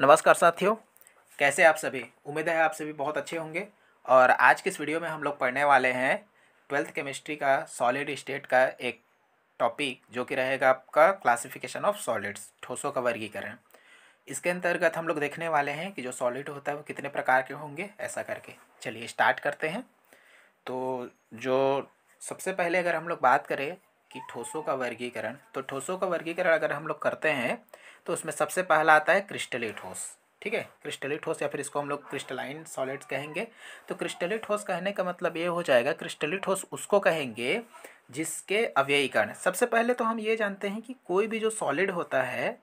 नमस्कार साथियों, कैसे आप सभी। उम्मीद है आप सभी बहुत अच्छे होंगे। और आज के इस वीडियो में हम लोग पढ़ने वाले हैं 12th केमिस्ट्री का सॉलिड स्टेट का एक टॉपिक, जो कि रहेगा आपका क्लासिफिकेशन ऑफ सॉलिड्स, ठोसों का वर्गीकरण। इसके अंतर्गत हम लोग देखने वाले हैं कि जो सॉलिड होता है वो कितने प्रकार के होंगे, ऐसा करके। चलिए स्टार्ट करते हैं। तो जो सबसे पहले अगर हम लोग बात करें कि ठोसों का वर्गीकरण, तो ठोसों का वर्गीकरण अगर हम लोग करते हैं तो उसमें सबसे पहला आता है क्रिस्टली ठोस। ठीक है, क्रिस्टली ठोस या फिर इसको हम लोग क्रिस्टलाइन सॉलिड्स कहेंगे। तो क्रिस्टली ठोस कहने का मतलब ये हो जाएगा, क्रिस्टली ठोस उसको कहेंगे जिसके अव्ययी कण। सबसे पहले तो हम ये जानते हैं कि कोई भी जो सॉलिड होता है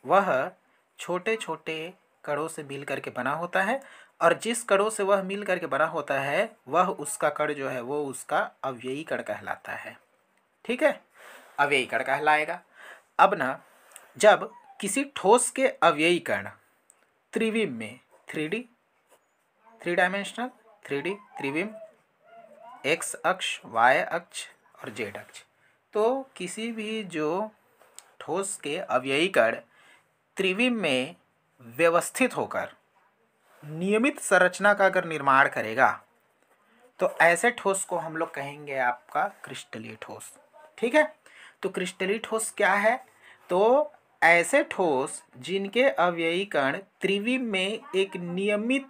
वह छोटे छोटे कणों से मिल करके बना होता है, और जिस कणों से वह मिल करके बना होता है वह उसका कण जो है वो उसका अव्ययी कण कहलाता है। ठीक है, अव्ययी कण कहलाएगा। अब ना, जब किसी ठोस के अव्ययी कण त्रिविम में, 3D, 3 डायमेंशनल, 3D त्रिविम, एक्स अक्ष, वाई अक्ष और जेड अक्ष, तो किसी भी जो ठोस के अव्ययी कण त्रिविम में व्यवस्थित होकर नियमित संरचना का अगर निर्माण करेगा तो ऐसे ठोस को हम लोग कहेंगे आपका क्रिस्टलीय ठोस। ठीक है, तो क्रिस्टलीय ठोस क्या है? तो ऐसे ठोस जिनके अव्ययी कण त्रिविम में एक नियमित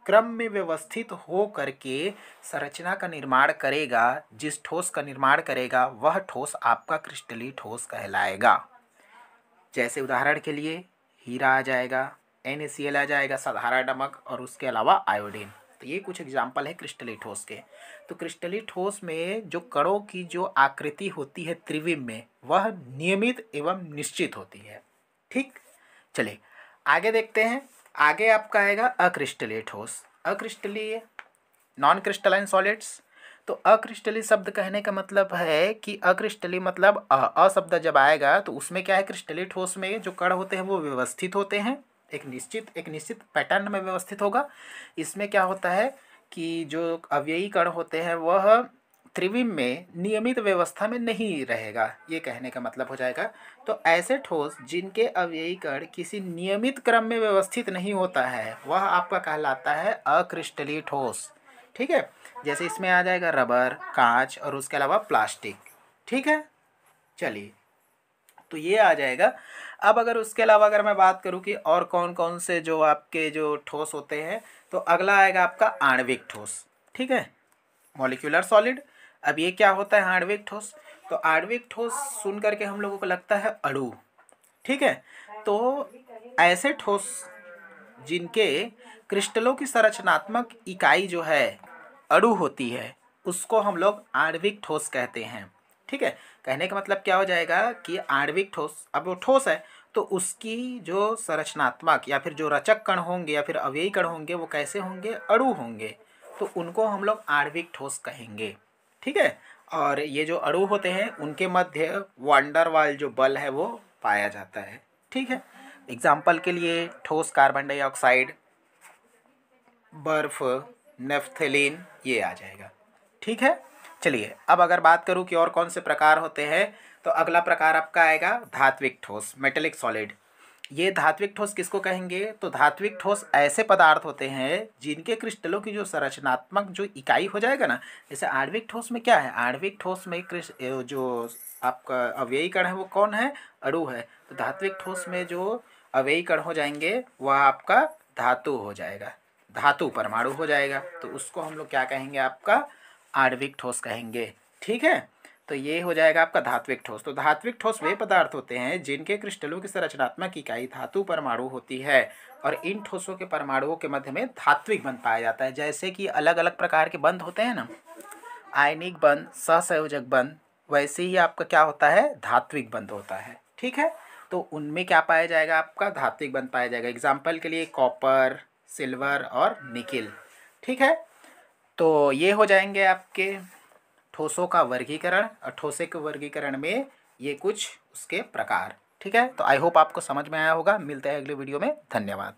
क्रम में व्यवस्थित हो करके संरचना का निर्माण करेगा, जिस ठोस का निर्माण करेगा वह ठोस आपका क्रिस्टलीय ठोस कहलाएगा। जैसे उदाहरण के लिए हीरा आ जाएगा, NaCl आ जाएगा, साधारण नमक, और उसके अलावा आयोडीन। तो ये कुछ एग्जाम्पल है क्रिस्टलीय ठोस के। तो क्रिस्टलीय ठोस में जो कणों की जो आकृति होती है त्रिविम में, वह नियमित एवं निश्चित होती है। ठीक, चलिए आगे देखते हैं। आगे आपका आएगा अक्रिस्टलीय ठोस। अक्रिस्टलीय, नॉन क्रिस्टलाइन सॉलिड्स। तो अक्रिस्टलीय शब्द कहने का मतलब है कि अक्रिस्टलीय मतलब अ शब्द जब आएगा तो उसमें क्या है, क्रिस्टलीय ठोस में जो कण होते हैं वो व्यवस्थित होते हैं, एक निश्चित पैटर्न में व्यवस्थित होगा। इसमें क्या होता है कि जो अव्ययी कण होते हैं वह त्रिविम में नियमित व्यवस्था में नहीं रहेगा, ये कहने का मतलब हो जाएगा। तो ऐसे ठोस जिनके अव्ययी कण किसी नियमित क्रम में व्यवस्थित नहीं होता है वह आपका कहलाता है अक्रिस्टलीय ठोस। ठीक है, जैसे इसमें आ जाएगा रबर, कांच और उसके अलावा प्लास्टिक। ठीक है, चलिए तो ये आ जाएगा। अब अगर उसके अलावा अगर मैं बात करूँ कि और कौन कौन से जो आपके जो ठोस होते हैं, तो अगला आएगा आपका आणविक ठोस। ठीक है, मॉलिक्यूलर सॉलिड। अब ये क्या होता है आणविक ठोस? तो आणविक ठोस सुन करके हम लोगों को लगता है अणु। ठीक है, तो ऐसे ठोस जिनके क्रिस्टलों की संरचनात्मक इकाई जो है अणु होती है उसको हम लोग आणविक ठोस कहते हैं। ठीक है, कहने का मतलब क्या हो जाएगा कि आणविक ठोस, अब वो ठोस है तो उसकी जो संरचनात्मक या फिर जो रचक कण होंगे या फिर अवयवी कण होंगे वो कैसे होंगे, अणु होंगे, तो उनको हम लोग आणविक ठोस कहेंगे। ठीक है, और ये जो अणु होते हैं उनके मध्य वांडर वाल जो बल है वो पाया जाता है। ठीक है, एग्जाम्पल के लिए ठोस कार्बन डाइऑक्साइड, बर्फ, नेफ्थलीन, ये आ जाएगा। ठीक है, चलिए अब अगर बात करूं कि और कौन से प्रकार होते हैं, तो अगला प्रकार आपका आएगा धात्विक ठोस, मेटेलिक सॉलिड। ये धात्विक ठोस किसको कहेंगे? तो धात्विक ठोस ऐसे पदार्थ होते हैं जिनके क्रिस्टलों की जो संरचनात्मक जो इकाई हो जाएगा ना, जैसे आणविक ठोस में क्या है, आणविक ठोस में जो आपका अव्ययी कण है वो कौन है, अणु है। तो धात्विक ठोस में जो अव्ययी कण हो जाएंगे वह आपका धातु हो जाएगा, धातु परमाणु हो जाएगा, तो उसको हम लोग क्या कहेंगे, आपका आणविक ठोस कहेंगे। ठीक है, तो ये हो जाएगा आपका धात्विक ठोस। तो धात्विक ठोस वे पदार्थ होते हैं जिनके क्रिस्टलों की संरचनात्मक इकाई धातु परमाणु होती है, और इन ठोसों के परमाणुओं के मध्य में धात्विक बंध पाया जाता है। जैसे कि अलग अलग प्रकार के बंध होते हैं ना, आयनिक बंध, सहसंयोजक बंध, वैसे ही आपका क्या होता है, धात्विक बंध होता है। ठीक है, तो उनमें क्या पाया जाएगा, आपका धात्विक बंध पाया जाएगा। एग्जाम्पल के लिए कॉपर, सिल्वर और निकिल। ठीक है, तो ये हो जाएंगे आपके ठोसों का वर्गीकरण, और ठोसे के वर्गीकरण में ये कुछ उसके प्रकार। ठीक है, तो आई होप आपको समझ में आया होगा। मिलते हैं अगले वीडियो में, धन्यवाद।